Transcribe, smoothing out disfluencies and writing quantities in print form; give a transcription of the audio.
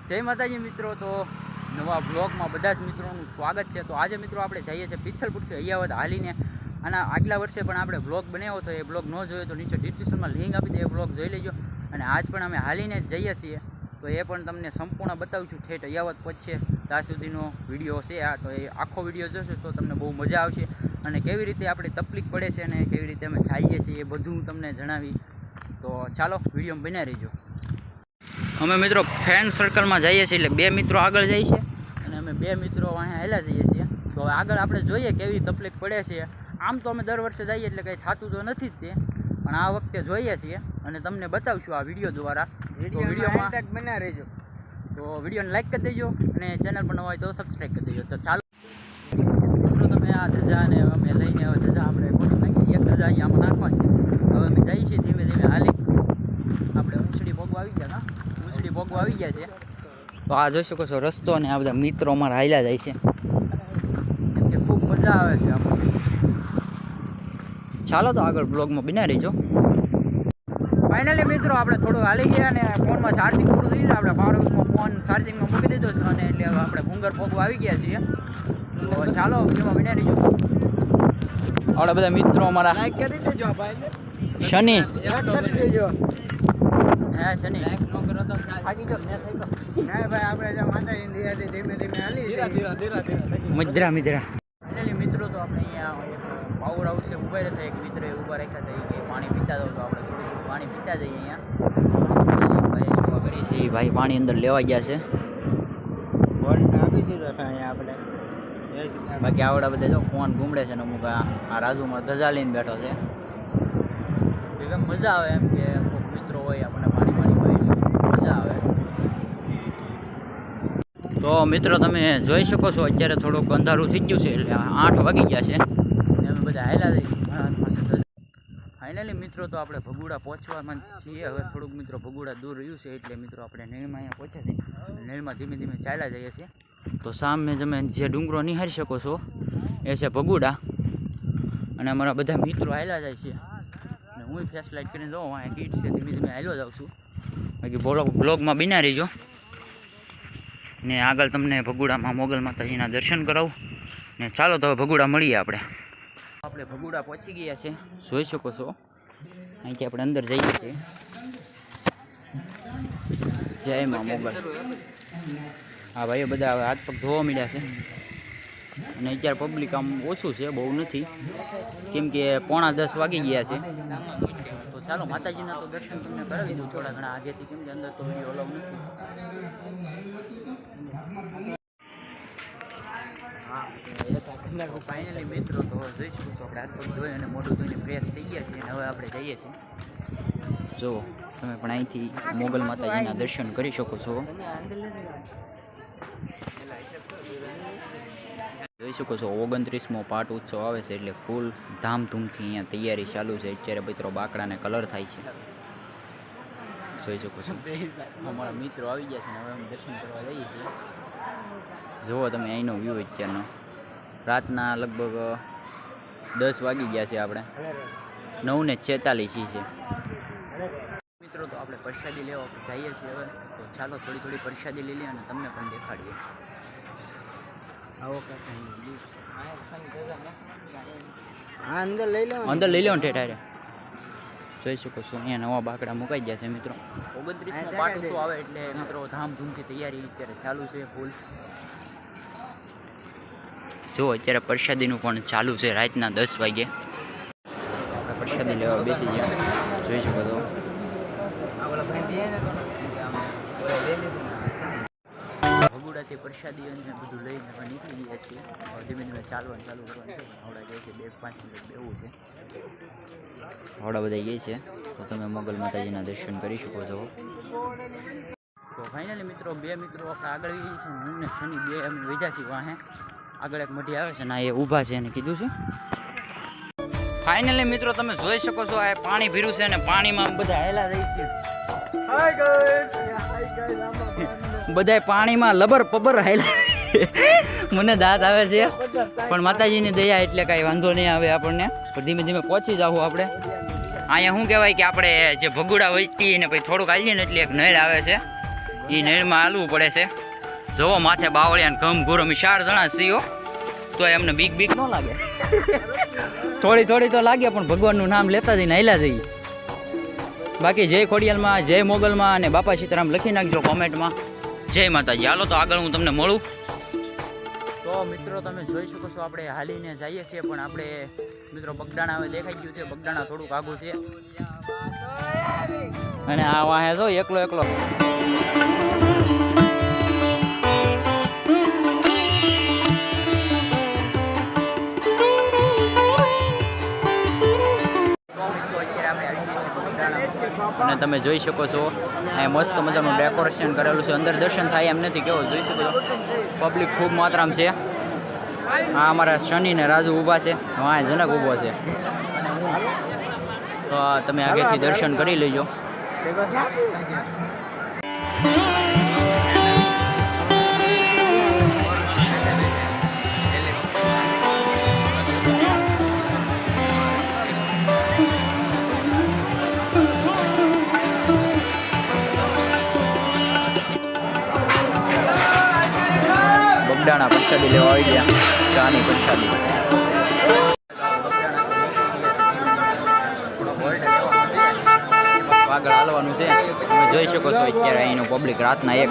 જય માતાજી મિત્રો, તો નવા બ્લોગમાં બધા જ મિત્રોનું સ્વાગત છે। તો આજે મિત્રો આપણે જઈએ છીએ પિથલપુરથી અયાવત હાલીને। આના આગલા વર્ષે પણ આપણે બ્લોગ બનાવ્યો હતો, એ બ્લોગ ન જોયો તો નીચે ડિસ્ક્રિપ્શનમાં લિંક આપી દે, એ બ્લોગ જોઈ લેજો। અને આજ પણ અમે હાલીને જ જઈએ છીએ, તો એ પણ તમને સંપૂર્ણ બતાવું છું। ઠેઠ અયાવત પહોંચે ત્યાં સુધીનો વિડીયો છે આ, તો એ આખો વિડીયો જોશો તો તમને બહુ મજા આવશે। અને કેવી રીતે આપણે તકલીફ પડે છે અને કેવી રીતે અમે જઈએ છીએ એ બધું હું તમને જણાવી। તો ચાલો વિડીયોમાં બન્યા રહીજો। અમે મિત્રો ફ્રેન્ડ સર્કલમાં જઈએ છીએ, એટલે બે મિત્રો આગળ જાય છે અને અમે બે મિત્રો અહીંયા હેલા જઈએ છીએ। તો હવે આગળ આપણે જોઈએ કેવી તકલીફ પડે છે। આમ તો અમે દર વર્ષે જઈએ એટલે કંઈ થતું તો નથી જ તે, પણ આ વખતે જોઈએ છીએ અને તમને બતાવશું આ વિડીયો દ્વારા। તો વિડીયોમાં બન્યા રહેજો, તો વિડીયોને લાઈક કરી દેજો અને ચેનલ પર નવા હોય તો સબસ્ક્રાઈબ કરી દેજો। તો ચાલો તમે આ ધજા ને અમે લઈને આવે ધજા આપણે ખોટી નાખીએ, એક ધજા અહીંયા આમાં નાખવાની છે। હવે અમે જઈએ છીએ ધીમે ધીમે હાલી, આપણે ઊંચડી ભોગવા આવી ગયા હતા, ઊંચડી ભોગવા આવી ગયા છે। તો આ જોઈ શકો છો રસ્તો, અને આ બધા મિત્રો અમારા હાલ્યા જાય છે, કેમ કે ખૂબ મજા આવે છે આપણને। ચાલો તો આગળ બ્લોગમાં બન્યા રહીજો। ફાઇનલી મિત્રો આપણે થોડું હાલી ગયા અને ફોનમાં ચાર્જિંગ પૂરું થઈ ગયું, આપણે પાવર હાઉસમાં ફોન ચાર્જિંગમાં મૂકી દીધો છે અને એટલે હવે આપણે ભૂંગર ભોગવા આવી ગયા છીએ। તો ચાલો વિડીયોમાં બન્યા રહીજો। આપણા બધા મિત્રો અમારા લાઈક કરી દેજો ભાઈ, શનિ કરી દેજો। હા શનિ લાઈક ન કરો તો થાકી ગયો ને થઈ ગયો ના ભાઈ, આપણે જે માતાજી ધીરે ધીમે ધીમે હાલી ધીરા ફાઇનલી મિત્રો તો આપણે અહીંયા પાવર હાઉસ છે ઊભા રહ્યા, એક મિત્ર ઊભા રાખ્યા હતા કે પાણી પીતા જાવ, તો આપણે થોડું પાણી પીતા જઈએ અહીંયા। ભાઈ જોવા કરીએ છીએ, ભાઈ પાણી અંદર લેવા ગયા છે, આપી દીધો છે અહીંયા આપણે। બાકી આવડા બધા જો ફોન ઘૂમડે છે ને અમુક આ રાજુમાં ધજા લઈને બેઠો છે, એમ મજા આવે એમ કે અમુક મિત્રો હોય આપણને પાણી હોય મજા આવે। તો મિત્રો તમે જોઈ શકો છો અત્યારે થોડુંક અંધારું થઈ ગયું છે, એટલે 8 વાગી ગયા છે ને અમે બધા હાલ્યા જઈએ। ફાઇનલી મિત્રો તો આપણે ભગુડા પહોંચવામાં છીએ। હવે થોડુંક મિત્રો ભગુડા દૂર રહ્યું છે, એટલે મિત્રો આપણે નેલમાં અહીંયા પહોંચ્યા છીએ, નેલમાં ધીમે ધીમે ચાલ્યા જઈએ છીએ। તો સામે તમે જે ડુંગરો નિહાળી શકો છો એ છે ભગુડા, અને અમારા બધા મિત્રો હાલ્યા જાય છે અને હું ફેસ લાઇટ કરીને જાઉં, અહીંયા કીટ છે, ધીમે ધીમે હાલ્યો જાઉં છું। બાકી બ્લોગમાં બિના રહીજો ને આગળ તમને ભગુડામાં મોગલ માતાજીના દર્શન કરાવું ને। ચાલો તો ભગુડા મળીએ આપણે ભગુડા પહોંચી ગયા છે, જોઈ શકો છો અહીંથી આપણે અંદર જઈએ છીએ। જય માં મોગલ। હા ભાઈઓ બધા હવે હાથ પગ ધોવા મળ્યા છે, અને અત્યારે પબ્લિક આમ ઓછું છે, બહુ નથી, કેમ કે 9:45 વાગી ગયા છે। તો ચાલો માતાજીના તો દર્શન તમને કરાવી દઉં થોડા ઘણા આગેથી, કેમ કે અંદર તો વિડીયો અલાઉ નથી। હા ફાઇનલી મિત્રો તો જોઈ શકું છું આપણે હાથ પગ ધોઈ અને મોઢું ધોઈને ફ્રેશ થઈ ગયા છીએ, અને હવે આપણે જઈએ છીએ। જો તમે પણ અહીંથી મોગલ માતાજીના દર્શન કરી શકો છો, જોઈ શકો છો 29મો પાટ ઉત્સવ આવે છે, એટલે ફૂલ ધામધૂમથી અહીંયા તૈયારી ચાલુ છે। અત્યારે મિત્રો બાકડાને કલર થાય છે, જોઈ શકો છો અમારા મિત્રો આવી ગયા છે ને હવે અમે દર્શન કરવા જઈએ છીએ। જુઓ તમે અહીંનો વ્યૂ અત્યારનો, રાતના લગભગ 10 વાગી ગયા છે, આપણે 9:46 છે મિત્રો। તો આપણે પ્રસાદી લેવા જઈએ છીએ હવે, તો ચાલો થોડી પ્રસાદી લઈ લઈએ અને તમને પણ દેખાડીએ। અંદર લઈ લો ને ઠેઠારે, જોઈ શકો છો અહીંયા નવા બાકડા મુકાઈ ગયા છે મિત્રો। 29મો પાટ ઉત્સવ આવે એટલે મિત્રો ધામધૂમથી તૈયારી અત્યારે ચાલુ છે ફૂલ। જો અત્યારે પ્રસાદીનું પણ ચાલુ છે, રાતના 10 વાગે આપણે પ્રસાદી લેવા બેસી ગયા, જોઈ શકો છો। ભગુડાથી પ્રસાદી અને બધું લઈને અમે નીકળી ગયા છીએ, ધીમે ધીમે ચાલવાનું ચાલુ કરવાનું છે। આવડા જાય છે 2-5 મિનિટ બેવું છે, આવડા બધા ગઈ છે, તો તમે મોગલ માતાજીના દર્શન કરી શકો છો। તો ફાઇનલી મિત્રો બે મિત્રો આપણે આગળ ગઈ છે, હું ને શનિ બે અમે વધ્યા છીએ વાહે। આગળ એક મઢી આવે છે ને એ ઊભા છે, એને કીધું છે। ફાઇનલી મિત્રો તમે જોઈ શકો છો આ પાણી ભર્યું છે અને પાણીમાં બધા હેલા જાય છે, બધા પાણીમાં લબર પબર હેલા। મને દાંત આવે છે, પણ માતાજીની દયા એટલે કાંઈ વાંધો નહીં આવે આપણને, પણ ધીમે ધીમે પહોંચી જાવ આપણે। અહીંયા શું કહેવાય કે આપણે જે ભગુડા વચતી ને પછી થોડુંક આવીએ ને એટલે એક નહેર આવે છે, એ નેણમાં હાલવું પડે છે. જોવો માથે બાવળિયા ઘમ ઘૂર અમે 4 જણા છીએ તો એમને બીક ન લાગે. થોડી તો લાગે પણ ભગવાનનું નામ લેતા જઈને હાલ્યા જઈએ. બાકી જય ખોડિયાલમાં, જય મોગલમાં અને બાપા સીતારામ લખી નાખજો કોમેન્ટમાં. જય માતાજી. હાલો તો આગળ હું તમને મળું. તો મિત્રો તમે જોઈ શકો છો આપણે હાલીને જઈએ છીએ પણ આપણે મિત્રો બગડાણા હવે દેખાઈ ગયું છે. બગડાણા થોડુંક આઘું છે અને આ વાહે જો એકલો અને તમે જોઈ શકો છો અહીં મસ્ત મજાનું ડેકોરેશન કરેલું છે. અંદર દર્શન થાય એમ નથી, કેવો જોઈ શકો છો પબ્લિક ખૂબ માત્રામાં છે. હા અમારા શનિ ને રાજુ ઊભા છે, હા જનક ઊભો છે. તો તમે આગળથી દર્શન કરી લેજો. બગડાણા પ્રસાદી લેવા આવી ગયા, ચાની પ્રસાદી. આગળ હાલવાનું છે. તમે જોઈ શકો છો અત્યારે અહીંનું પબ્લિક રાતના 1